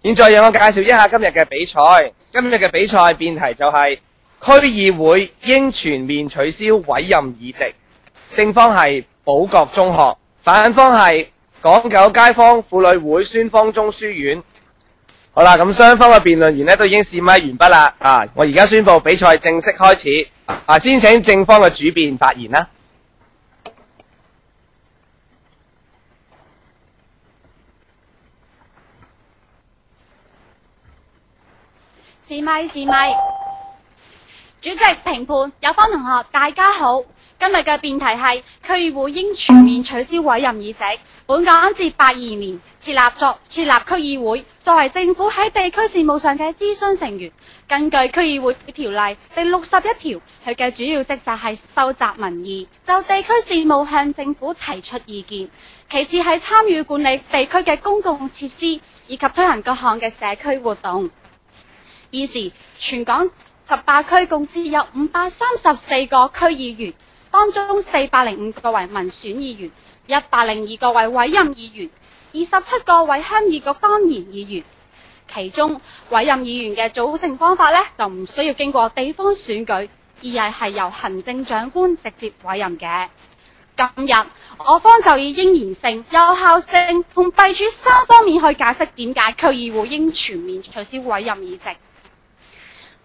現在讓我介紹一下今日嘅比賽。今日嘅比賽辯題就係區議會應全面取消委任議席。正方係寶覺中學，反方係港九街坊婦女會孫方中書院。好啦，咁雙方嘅辯論員呢都已經試咪完畢啦。我而家宣布比賽正式開始。先請正方嘅主辯發言啦。試咪，主席、評判、有方同學，大家好。今日嘅辯題係區議會應全面取消委任議席。本港自82年設立區議會，作為政府喺地區事務上嘅諮詢成員。根據區議會條例第61條，佢嘅主要職責係收集民意，就地區事務向政府提出意見。其次係參與管理地區嘅公共設施，以及推行各項嘅社區活動。現時全港18區共設有534個區議員，當中405個為民選議員，102個為委任議員，27個為鄉議局當然議員。其中委任議員嘅組成方法就唔需要經過地方選舉，而係由行政長官直接委任嘅。今日我方就以應然性、有效性同弊處3方面去解釋點解區議會應全面取消委任議席。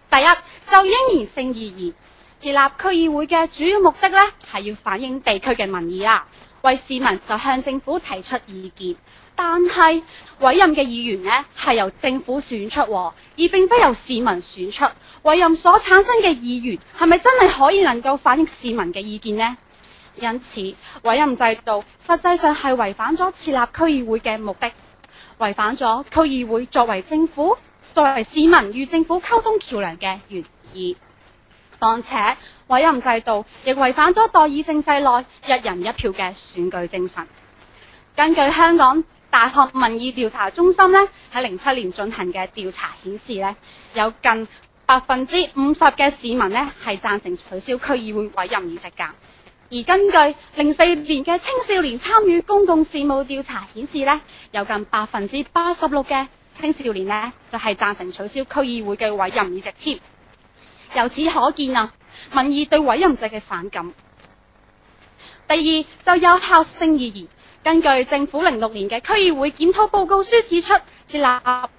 第一，就應然性而言，設立區議會嘅主要目的係要反映地區嘅民意啦，為市民就向政府提出意見。但係委任嘅議員係由政府選出，而並非由市民選出。委任所產生嘅議員係咪真係可以能夠反映市民嘅意見呢？因此，委任制度實際上係違反咗設立區議會嘅目的，違反咗區議會作為市民與政府溝通橋樑嘅原意。況且委任制度亦違反咗代議政制內一人一票嘅選舉精神。根據香港大學民意調查中心喺07年進行嘅調查顯示有近50%嘅市民係贊成取消區議會委任議席㗎。而根據04年嘅青少年參與公共事務調查顯示有近86%嘅青少年就係贊成取消區議會嘅委任議席添。由此可見民意對委任制嘅反感。第二，就有效性而言，根據政府06年嘅區議會檢討報告書指出，設立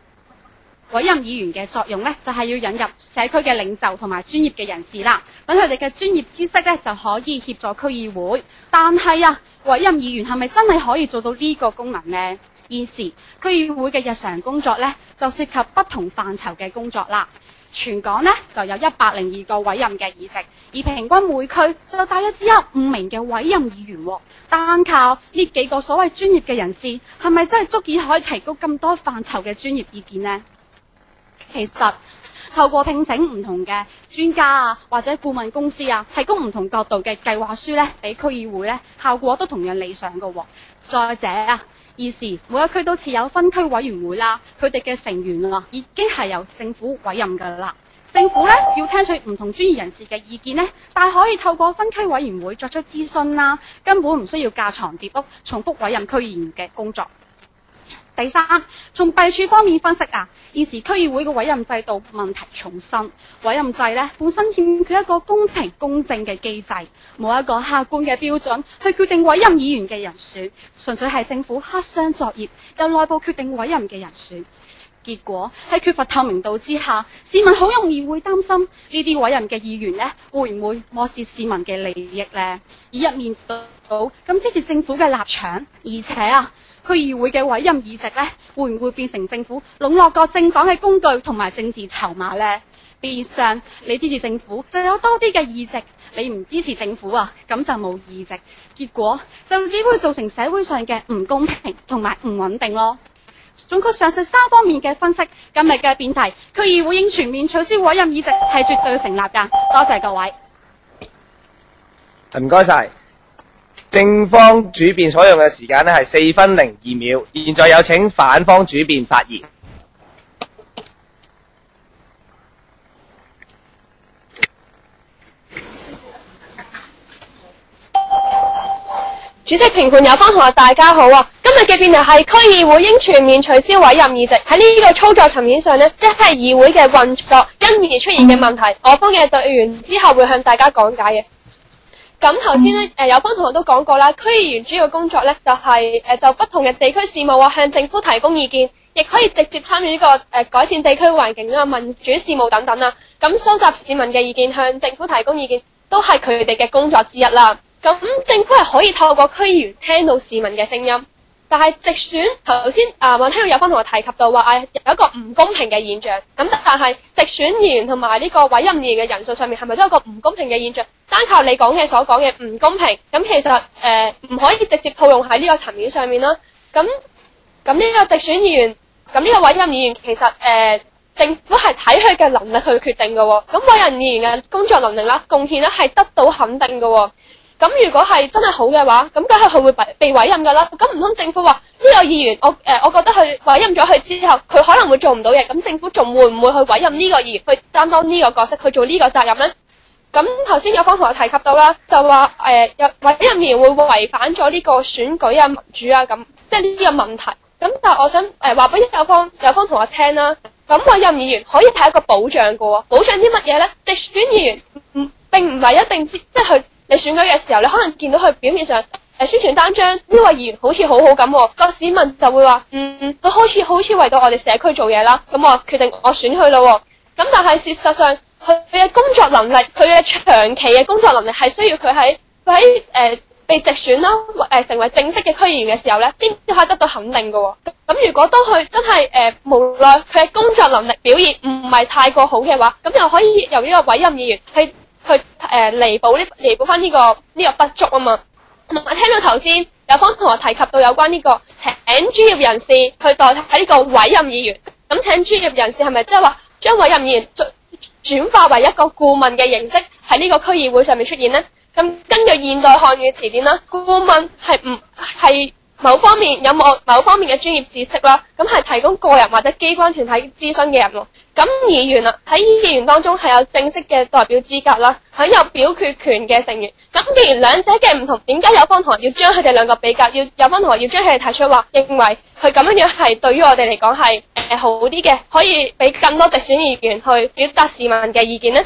委任議員嘅作用就係要引入社區嘅領袖同埋專業嘅人士啦，等佢哋嘅專業知識就可以協助區議會。但係委任議員係咪真係可以做到呢個功能呢？現時區議會嘅日常工作就涉及不同範疇嘅工作啦。全港就有102個委任嘅議席，而平均每區就大約只有5名嘅委任議員。單靠呢幾個所謂專業嘅人士，係咪真係足以可以提高咁多範疇嘅專業意見呢？其實透過聘請唔同嘅專家或者顧問公司提供唔同角度嘅計劃書俾區議會效果都同樣理想嘅。再者現時每一區都設有分區委員會啦，佢哋嘅成員已經係由政府委任㗎啦。政府要聽取唔同專業人士嘅意見但係可以透過分區委員會作出諮詢啦，根本唔需要架床疊屋，重複委任區議員嘅工作。第三，從弊處方面分析現時區議會嘅委任制度問題叢生。委任制本身欠缺一個公平公正嘅機制，冇一個客觀嘅標準去決定委任議員嘅人選，純粹係政府黑箱作業，由內部決定委任嘅人選。結果喺缺乏透明度之下，市民好容易會擔心呢啲委任嘅議員會唔會漠視市民嘅利益呢？以一面倒咁支持政府嘅立場，而且區議會嘅委任議席會唔會變成政府籠絡各政黨嘅工具同埋政治籌碼呢？變相你支持政府就有多啲嘅議席，你唔支持政府咁就冇議席，結果就只會造成社會上嘅唔公平同埋唔穩定咯。總括上述3方面嘅分析，今日嘅辯題區議會應全面取消委任議席係絕對成立㗎。多謝各位。唔該晒。正方主辯所用嘅時間係4分02秒，現在有請反方主辯發言。主席、評判、有方同學大家好啊！今日嘅辯題係區議會應全面取消委任議席。喺呢個操作層面上呢，即係議會嘅運作因而出現嘅問題，我方嘅隊員之後會向大家講解嘅。咁頭先咧，有方同學都講過啦，區議員主要工作咧就係就不同嘅地區事務啊，向政府提供意見，亦可以直接參與呢個改善地區環境啊、民主事務等等啦。咁收集市民嘅意見，向政府提供意見，都係佢哋嘅工作之一啦。咁政府係可以透過區議員聽到市民嘅聲音，但係直選頭先我聽到有方同學提及到話有一個唔公平嘅現象。咁但係直選議員同埋呢個委任議員嘅人數上面係咪都有個唔公平嘅現象？單靠你講嘅所講嘅唔公平，咁其實唔可以直接套用喺呢個層面上面啦。咁呢個直選議員，咁呢個委任議員其實政府係睇佢嘅能力去決定嘅喎。咁委任議員嘅工作能力啦、貢獻啦係得到肯定嘅喎。咁如果係真係好嘅話，咁梗係佢會被委任㗎啦。咁唔通政府話呢個議員，我覺得佢委任咗佢之後，佢可能會做唔到嘢，咁政府仲會唔會去委任呢個議員去擔當呢個角色，去做呢個責任呢？咁頭先有方同學提及到啦，就話委任議員會違反咗呢個選舉啊、民主啊咁，即係呢個問題。咁但係我想話俾有方同學聽啦。咁委任議員可以係一個保障嘅喎，保障啲乜嘢呢？直選議員並唔係一定即係佢你選舉嘅時候，你可能見到佢表面上宣傳單張呢位議員好似好好咁，個市民就會話佢好似為到我哋社區做嘢啦，咁我決定我選佢咯。咁但係事實上佢嘅工作能力，佢嘅長期嘅工作能力係需要佢喺被直選啦，成為正式嘅區議員嘅時候咧，先可以得到肯定嘅。咁如果當佢真係無奈佢嘅工作能力表現唔係太過好嘅話，咁又可以由呢個委任議員去彌補翻呢個不足啊嘛。同埋聽到頭先有方同學提及到有關呢個請專業人士去代替呢個委任議員，咁請專業人士係咪即係話將委任議員轉化為一個顧問嘅形式喺呢個區議會上面出現呢？咁根據現代漢語詞典啦，顧問係某方面有某方面嘅專業知識啦，咁係提供個人或者機關團體諮詢嘅人喎。咁議員啊，喺議員當中係有正式嘅代表資格啦，係有表決權嘅成員。咁既然兩者嘅唔同，點解有方同學要將佢哋兩個比較？有方同學要將佢哋提出話，認為佢咁樣係對於我哋嚟講係好啲嘅，可以俾更多直選議員去表達市民嘅意見呢？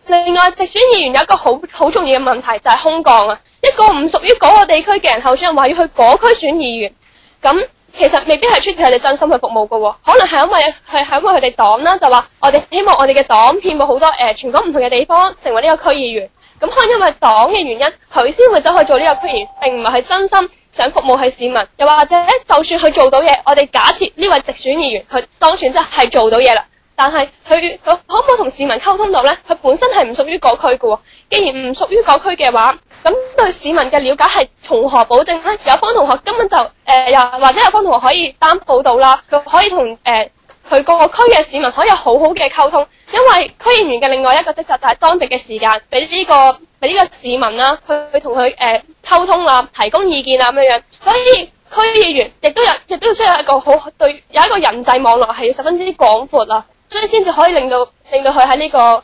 另外，直選議員有一個好重要嘅問題就係空降啊！一個唔屬於嗰個地區嘅人候選人話要去嗰區選議員，咁其實未必係出自佢哋真心去服務嘅喎，可能係因為佢哋黨啦，就話我哋希望我哋嘅黨遍佈好多全港唔同嘅地方，成為呢個區議員。咁可能因為黨嘅原因，佢先會走去做呢個區議員，並唔係佢真心想服務係市民。又或者就算佢做到嘢，我哋假設呢位直選議員佢當選真係做到嘢啦。但係佢可唔可以同市民溝通到呢？佢本身係唔屬於嗰區嘅喎。既然唔屬於嗰區嘅話，咁對市民嘅了解係從何保證呢？有方同學根本就又或者有方同學可以擔保到啦，佢可以同佢個區嘅市民可以有好好嘅溝通。因為區議員嘅另外一個職責就係當值嘅時間，俾呢個市民啦，去同佢溝通啊，提供意見啊咁樣。所以區議員亦都需要有一個人際網絡係十分之廣闊啦。所以先至可以令到佢喺呢個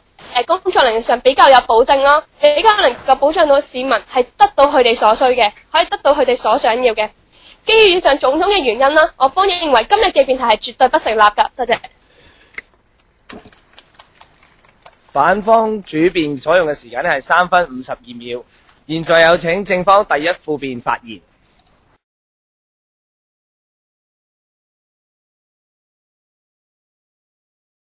工作能力上比較有保證啦，比較能夠保障到市民係得到佢哋所需嘅，可以得到佢哋所想要嘅。基於以上種種嘅原因啦，我方認為今日嘅辯題係絕對不成立㗎。多謝。反方主辯所用嘅時間係3分52秒。現在有請正方第一副辯發言。